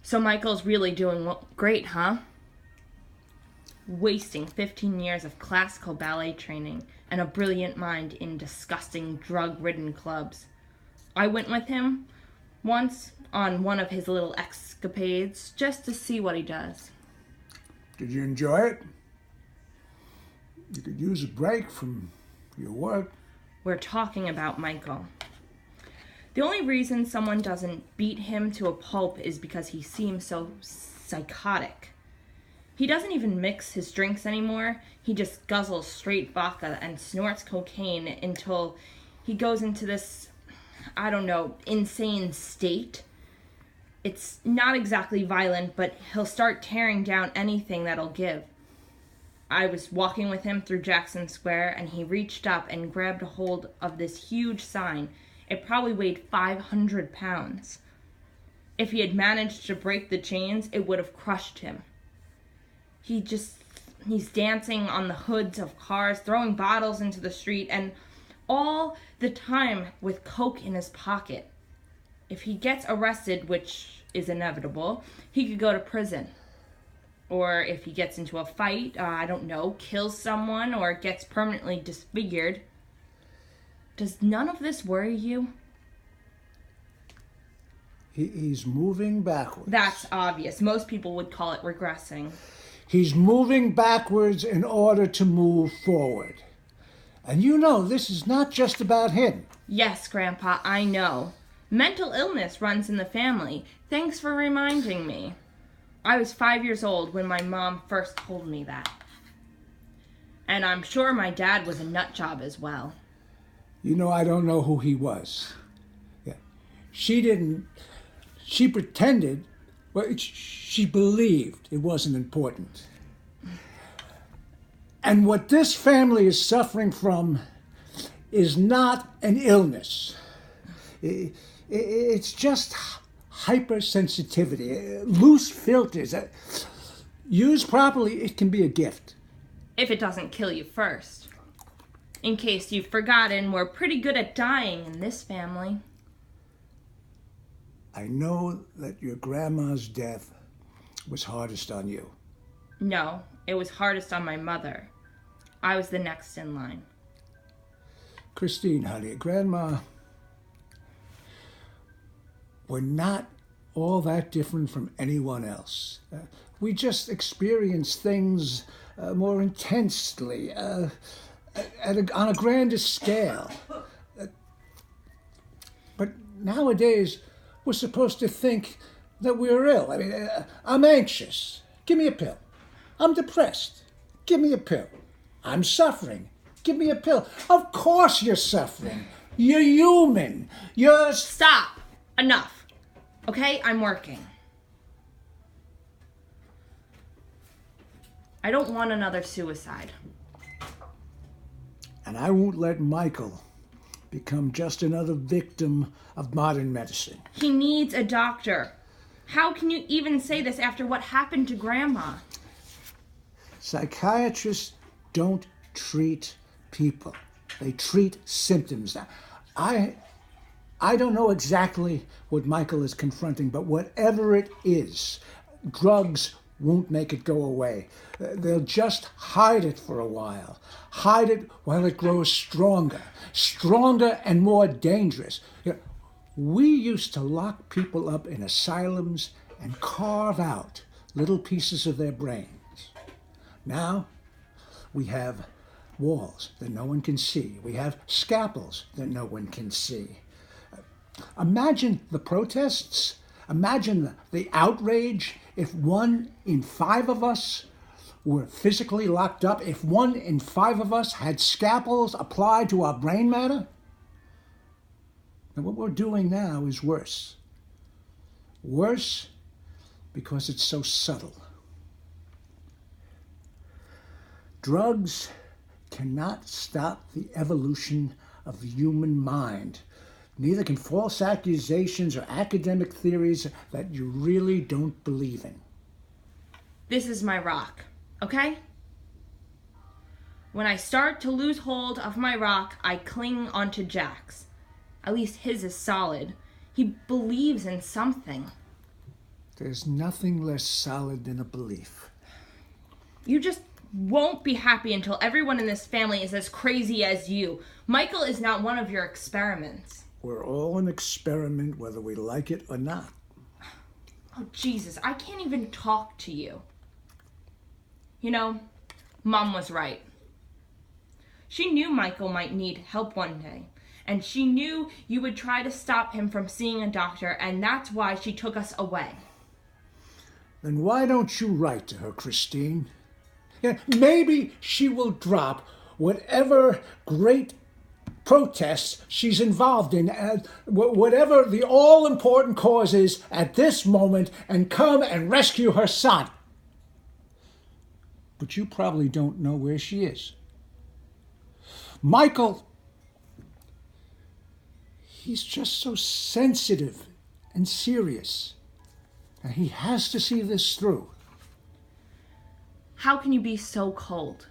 So Michael's really doing great, huh? Wasting 15 years of classical ballet training and a brilliant mind in disgusting drug-ridden clubs. I went with him once on one of his little escapades just to see what he does. Did you enjoy it? You could use a break from your work. We're talking about Michael. The only reason someone doesn't beat him to a pulp is because he seems so psychotic. He doesn't even mix his drinks anymore. He just guzzles straight vodka and snorts cocaine until he goes into this, insane state. It's not exactly violent, but he'll start tearing down anything that'll give. I was walking with him through Jackson Square, and he reached up and grabbed a hold of this huge sign. It probably weighed 500 pounds. If he had managed to break the chains, it would have crushed him. He's dancing on the hoods of cars, throwing bottles into the street, and all the time with coke in his pocket. If he gets arrested, which is inevitable, he could go to prison. Or if he gets into a fight, kills someone, or gets permanently disfigured. Does none of this worry you? He's moving backwards. That's obvious. Most people would call it regressing. He's moving backwards in order to move forward. And you know, this is not just about him. Yes, Grandpa, I know. Mental illness runs in the family. Thanks for reminding me. I was 5 years old when my mom first told me that. And I'm sure my dad was a nut job as well. You know, I don't know who he was. Yeah. She pretended, she believed it wasn't important. And what this family is suffering from is not an illness. It's just hypersensitivity, loose filters. Used properly, it can be a gift. If it doesn't kill you first. In case you've forgotten, we're pretty good at dying in this family. I know that your grandma's death was hardest on you. No, it was hardest on my mother. I was the next in line. Christine, honey, Grandma, we're not all that different from anyone else. We just experience things more intensely, on a grander scale. But nowadays, we're supposed to think that we're ill. I mean, I'm anxious. Give me a pill. I'm depressed. Give me a pill. I'm suffering. Give me a pill. Of course you're suffering. You're human. Stop. Enough. Okay? I'm working. I don't want another suicide. And I won't let Michael become just another victim of modern medicine. He needs a doctor. How can you even say this after what happened to Grandma? Psychiatrists don't treat people. They treat symptoms. Now, I don't know exactly what Michael is confronting, but whatever it is, drugs won't make it go away. They'll just hide it for a while. Hide it while it grows stronger and more dangerous. We used to lock people up in asylums and carve out little pieces of their brains. Now, we have walls that no one can see. We have scalpels that no one can see. Imagine the protests. Imagine the outrage if 1 in 5 of us were physically locked up, if 1 in 5 of us had scalpels applied to our brain matter. And what we're doing now is worse. Worse because it's so subtle. Drugs cannot stop the evolution of the human mind. Neither can false accusations or academic theories that you really don't believe in. This is my rock, okay? When I start to lose hold of my rock, I cling onto Jack's. At least his is solid. He believes in something. There's nothing less solid than a belief. You just won't be happy until everyone in this family is as crazy as you. Michael is not one of your experiments. We're all an experiment, whether we like it or not. Oh, Jesus, I can't even talk to you. You know, Mom was right. She knew Michael might need help one day, and she knew you would try to stop him from seeing a doctor, and that's why she took us away. Then why don't you write to her, Christine? Yeah, maybe she will drop whatever great protests she's involved in, whatever the all-important cause is at this moment, and come and rescue her son. But you probably don't know where she is. Michael, he's just so sensitive and serious. And he has to see this through. How can you be so cold?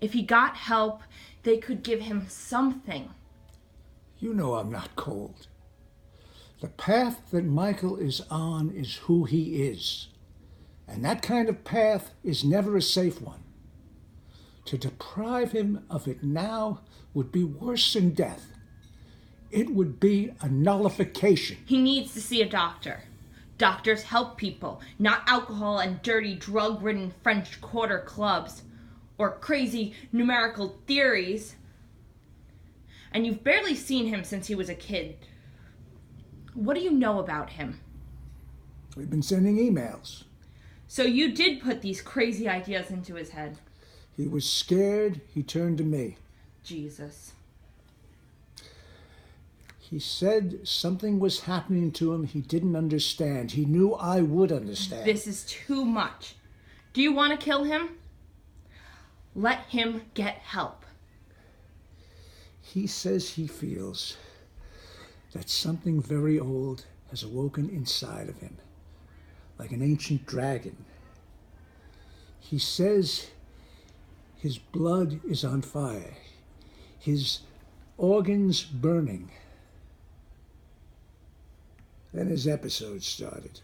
If he got help, they could give him something. You know I'm not cold. The path that Michael is on is who he is. And that kind of path is never a safe one. To deprive him of it now would be worse than death. It would be a nullification. He needs to see a doctor. Doctors help people, not alcohol and dirty, drug-ridden French Quarter clubs or crazy numerical theories. And you've barely seen him since he was a kid. What do you know about him? We've been sending emails. So you did put these crazy ideas into his head. He was scared. He turned to me. Jesus. He said something was happening to him he didn't understand. He knew I would understand. This is too much. Do you want to kill him? Let him get help. He says he feels that something very old has awoken inside of him, like an ancient dragon. He says his blood is on fire, his organs burning. Then his episode started.